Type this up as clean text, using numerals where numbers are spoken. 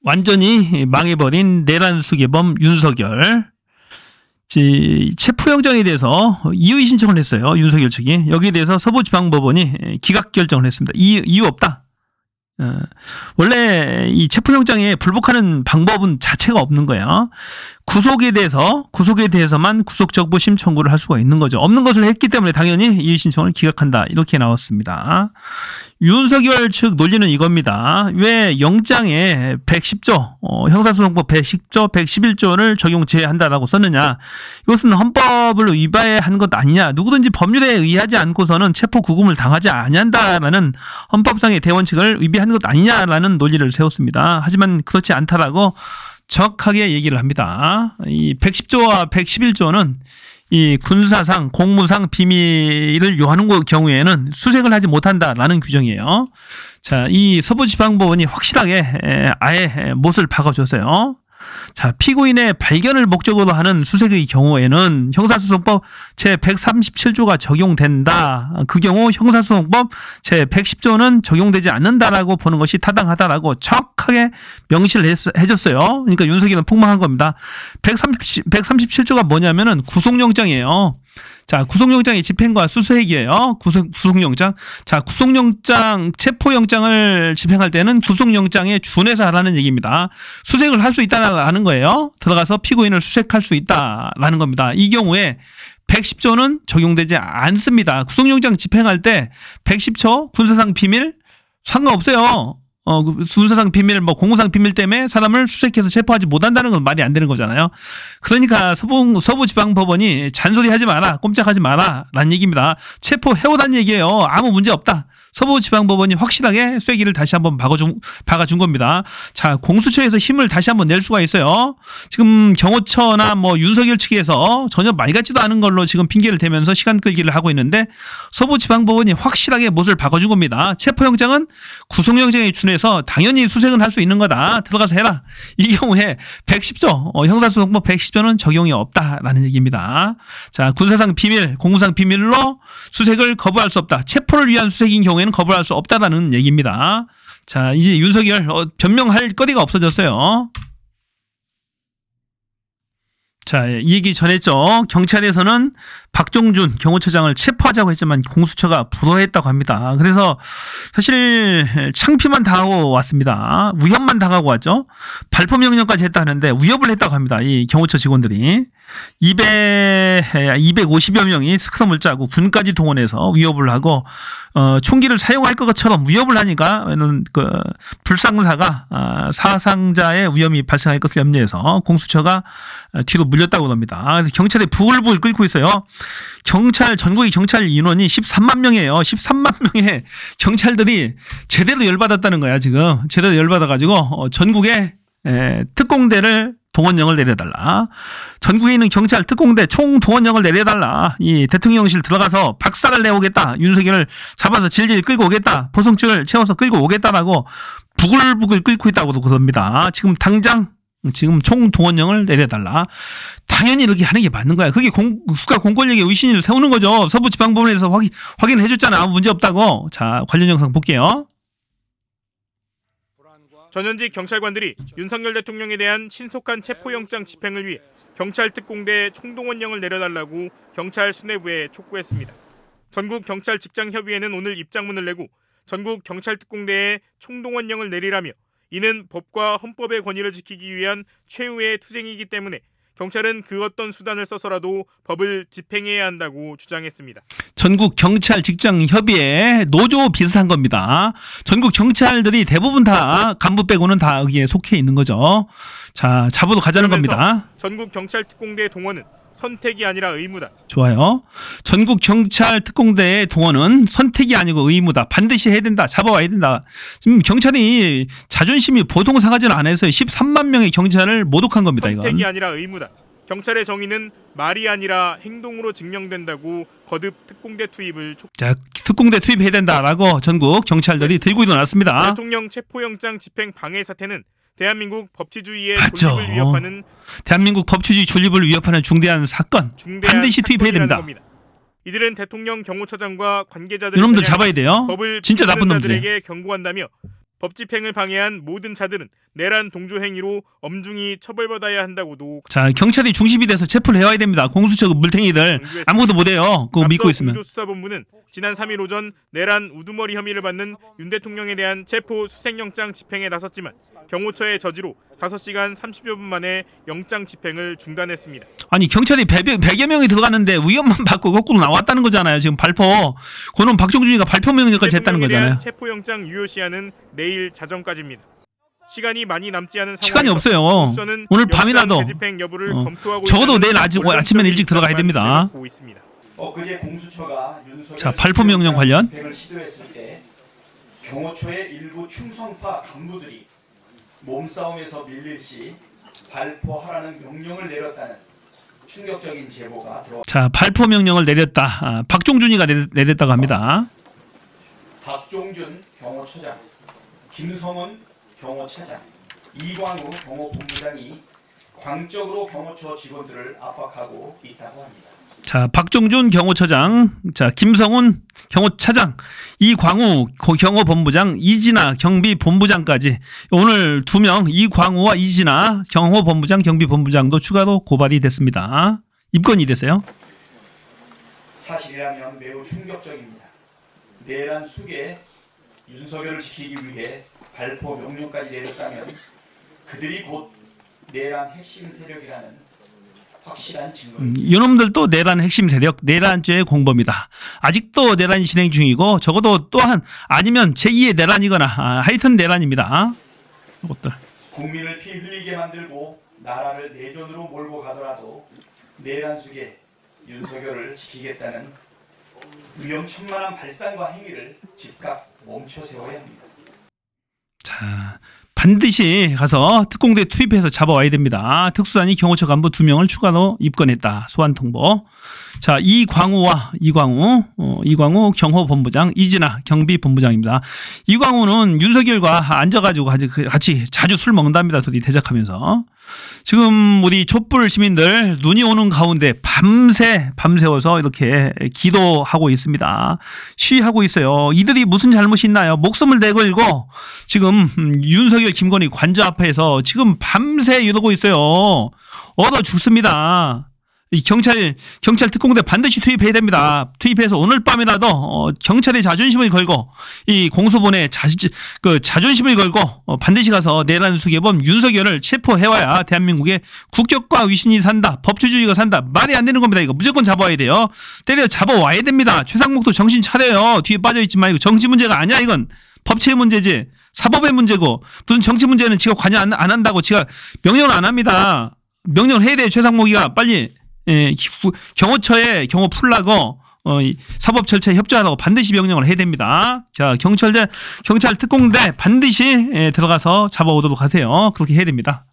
완전히 망해버린 내란 수괴범 윤석열. 체포영장에 대해서 이의 신청을 했어요. 윤석열 측이. 여기에 대해서 서부지방법원이 기각 결정을 했습니다. 이유 없다. 원래 이 체포영장에 불복하는 방법은 자체가 없는 거예요. 구속에 대해서만 구속적부심 청구를 할 수가 있는 거죠. 없는 것을 했기 때문에 당연히 이의 신청을 기각한다. 이렇게 나왔습니다. 윤석열 측 논리는 이겁니다. 왜 영장에 110조, 형사소송법 110조, 111조를 적용 제외한다라고 썼느냐. 이것은 헌법을 위반한 것 아니냐. 누구든지 법률에 의하지 않고서는 체포 구금을 당하지 아니한다라는 헌법상의 대원칙을 위배한 것 아니냐라는 논리를 세웠습니다. 하지만 그렇지 않다라고 정확하게 얘기를 합니다. 이 110조와 111조는 이 군사상, 공무상 비밀을 요하는 경우에는 수색을 하지 못한다라는 규정이에요. 자, 이 서부지방법원이 확실하게 아예 못을 박아줬어요. 자, 피고인의 발견을 목적으로 하는 수색의 경우에는 형사소송법 제137조가 적용된다. 그 경우 형사소송법 제110조는 적용되지 않는다라고 보는 것이 타당하다라고 정확하게 명시를 해줬어요. 그러니까 윤석열은 폭망한 겁니다. 137조가 뭐냐면은 구속영장이에요. 자, 구속영장의 집행과 수수색이에요. 구속영장. 자, 구속영장, 체포영장을 집행할 때는 구속영장에 준해서 하라는 얘기입니다. 수색을 할 수 있다라는 거예요. 들어가서 피고인을 수색할 수 있다라는 겁니다. 이 경우에 110조는 적용되지 않습니다. 구속영장 집행할 때 110조 군사상 비밀 상관없어요. 군사상 비밀, 공무상 비밀 때문에 사람을 수색해서 체포하지 못한다는 건 말이 안 되는 거잖아요. 그러니까 서부지방법원이 잔소리하지 마라, 꼼짝하지 마라 라는 얘기입니다. 체포해오라는 얘기예요. 아무 문제 없다. 서부지방법원이 확실하게 쐐기를 다시 한번 박아준 겁니다. 자, 공수처에서 힘을 다시 한번 낼 수가 있어요. 지금 경호처나 윤석열 측에서 전혀 말 같지도 않은 걸로 지금 핑계를 대면서 시간 끌기를 하고 있는데 서부지방법원이 확실하게 못을 박아준 겁니다. 체포영장은 구속영장에 준해서 당연히 수색은 할 수 있는 거다. 들어가서 해라. 이 경우에 110조, 형사소송법 110조는 적용이 없다라는 얘기입니다. 자, 군사상 비밀, 공무상 비밀로 수색을 거부할 수 없다. 체포를 위한 수색인 경우에는 거부할 수 없다라는 얘기입니다. 자, 이제 윤석열 변명할 거리가 없어졌어요. 자, 이 얘기 전했죠. 경찰에서는 박종준 경호처장을 체포하자고 했지만 공수처가 불허했다고 합니다. 그래서 사실 창피만 당하고 왔습니다. 위협만 당하고 왔죠. 발포 명령까지 했다는데 위협을 했다고 합니다. 이 경호처 직원들이 250여 명이 스크럼을 짜고 군까지 동원해서 위협을 하고 총기를 사용할 것처럼 위협을 하니까 불상사가 사상자의 위험이 발생할 것을 염려해서 공수처가 뒤로 물렸다고 합니다. 경찰이 부글부글 끓고 있어요. 전국의 경찰 인원이 13만 명이에요. 13만 명의 경찰들이 제대로 열받았다는 거야, 지금. 제대로 열받아가지고 전국에 특공대를 동원령을 내려달라. 전국에 있는 경찰 특공대 총 동원령을 내려달라. 이 대통령실 들어가서 박살을 내오겠다. 윤석열을 잡아서 질질 끌고 오겠다. 포성줄 채워서 끌고 오겠다라고 부글부글 끓고 있다고 그럽니다. 지금 당장 총 동원령을 내려달라. 당연히 이렇게 하는 게 맞는 거야. 그게 국가 공권력의 의신을 세우는 거죠. 서부지방법원에서 확인을 해줬잖아. 아무 문제 없다고. 자, 관련 영상 볼게요. 전현직 경찰관들이 윤석열 대통령에 대한 신속한 체포영장 집행을 위해 경찰 특공대 총동원령을 내려달라고 경찰 수뇌부에 촉구했습니다. 전국 경찰 직장협의회는 오늘 입장문을 내고 전국 경찰 특공대에 총동원령을 내리라며 이는 법과 헌법의 권위를 지키기 위한 최후의 투쟁이기 때문에 경찰은 그 어떤 수단을 써서라도 법을 집행해야 한다고 주장했습니다. 전국 경찰 직장 협의회 노조 비슷한 겁니다. 전국 경찰들이 대부분 다 간부 빼고는 다 여기에 속해 있는 거죠. 자, 잡으러 가자는 겁니다. 전국 경찰 특공대 동원은 선택이 아니라 의무다. 좋아요. 전국 경찰 특공대의 동원은 선택이 아니고 의무다. 반드시 해야 된다. 잡아와야 된다. 지금 경찰이 자존심이 보통 상하지는 않아서 13만 명의 경찰을 모독한 겁니다. 선택이 이건. 아니라 의무다. 경찰의 정의는 말이 아니라 행동으로 증명된다고 거듭 특공대 투입을 자, 특공대 투입해야 된다라고 전국 경찰들이 들고 일어났습니다. 대통령 체포영장 집행 방해 사태는 대한민국 법치주의의 맞죠. 존립을 위협하는 대한민국 법치주의 존립을 위협하는 중대한 사건. 반드시 투입해야 됩니다. 겁니다. 이들은 대통령 경호처장과 관계자들 이놈들 잡아야 돼요. 법을 진짜 나쁜 놈들이에요. 들에게 경고한다며 법 집행을 방해한 모든 자들은 내란 동조 행위로 엄중히 처벌받아야 한다고도. 자, 경찰이 중심이 돼서 체포를 해와야 됩니다. 공수처 물탱이들 아무것도 못해요. 그거 믿고 있으면. 공조수사본부는 지난 3일 오전 내란 우두머리 혐의를 받는 윤 대통령에 대한 체포 수색영장 집행에 나섰지만 경호처의 저지로 5시간 30여 분 만에 영장 집행을 중단했습니다. 아니 경찰이 100여 명이 들어갔는데 위협만 받고 거꾸로 나왔다는 거잖아요. 지금 발포. 그는 박종준이가 발포 명령까지 했다는 거잖아요. 체포영장 유효 시한은 내일 자정까지입니다. 시간이 많이 남지 않은 상황에서 시간이 없어요. 오늘 밤이라도 재집행 여부를 검토하고 적어도 내일 아침에는 일찍 들어가야 됩니다. 엊그제 공수처가 윤석열 자, 발포 명령 관련 집행을 시도했을 때 경호처의 일부 충성파 간부들이 몸싸움에서 밀릴 시 발포하라는 명령을 내렸다는 충격적인 제보가 들어왔습니다. 자, 발포 명령을 내렸다. 박종준이가 내렸다고 합니다. 박종준 경호처장, 김성훈 경호차장, 이광우 경호본부장이 광적으로 경호처 직원들을 압박하고 있다고 합니다. 자, 박종준 경호처장, 자, 김성훈 경호차장, 이광우 경호본부장, 이진아 경비본부장까지 오늘 2명 이광우와 이진아 경호본부장, 경비본부장도 추가로 고발이 됐습니다. 입건이 됐어요. 사실이라면 매우 충격적입니다. 내란 숙에 윤석열을 지키기 위해 발포 명령까지 내렸다면 그들이 곧 내란 핵심 세력이라는 확실한 증거입니다. 이놈들도 내란 핵심 세력, 내란죄의 공범이다. 아직도 내란이 진행 중이고 적어도 또한 아니면 제2의 내란이거나 하여튼 내란입니다. 이것들. 국민을 피 흘리게 만들고 나라를 내전으로 몰고 가더라도 내란 속에 윤석열을 지키겠다는 위험천만한 발상과 행위를 즉각 멈춰 세워야 합니다. 자, 반드시 가서 특공대 투입해서 잡아와야 됩니다. 특수단이 경호처 간부 2명을 추가로 입건했다. 소환 통보. 자, 이광우 경호본부장, 이진아 경비본부장입니다. 이광우는 윤석열과 앉아가지고 같이 자주 술 먹는답니다. 둘이 대적하면서. 지금 우리 촛불 시민들 눈이 오는 가운데 밤새워서 이렇게 기도하고 있습니다. 시위하고 있어요. 이들이 무슨 잘못이 있나요? 목숨을 내걸고 지금 윤석열 김건희 관저 앞에서 지금 밤새 이러고 있어요. 얼어 죽습니다. 이 경찰 특공대 반드시 투입해야 됩니다. 투입해서 오늘 밤이라도 경찰의 자존심을 걸고 이 공수본의 자존심을 걸고 반드시 가서 내란 수개범 윤석열을 체포해와야 대한민국의 국격과 위신이 산다. 법치주의가 산다. 말이 안 되는 겁니다. 이거 무조건 잡아와야 돼요. 때려 잡아와야 됩니다. 최상목도 정신 차려요. 뒤에 빠져있지 말고. 정치 문제가 아니야. 이건 법치의 문제지. 사법의 문제고 무슨 정치 문제는 지가 관여 안 한다고 지가 명령을 안 합니다. 명령을 해야 돼요. 최상목이가 빨리. 경호처에 경호 풀라고 사법 절차에 협조하라고 반드시 명령을 해야 됩니다. 자, 경찰 특공대 반드시 들어가서 잡아오도록 하세요. 그렇게 해야 됩니다.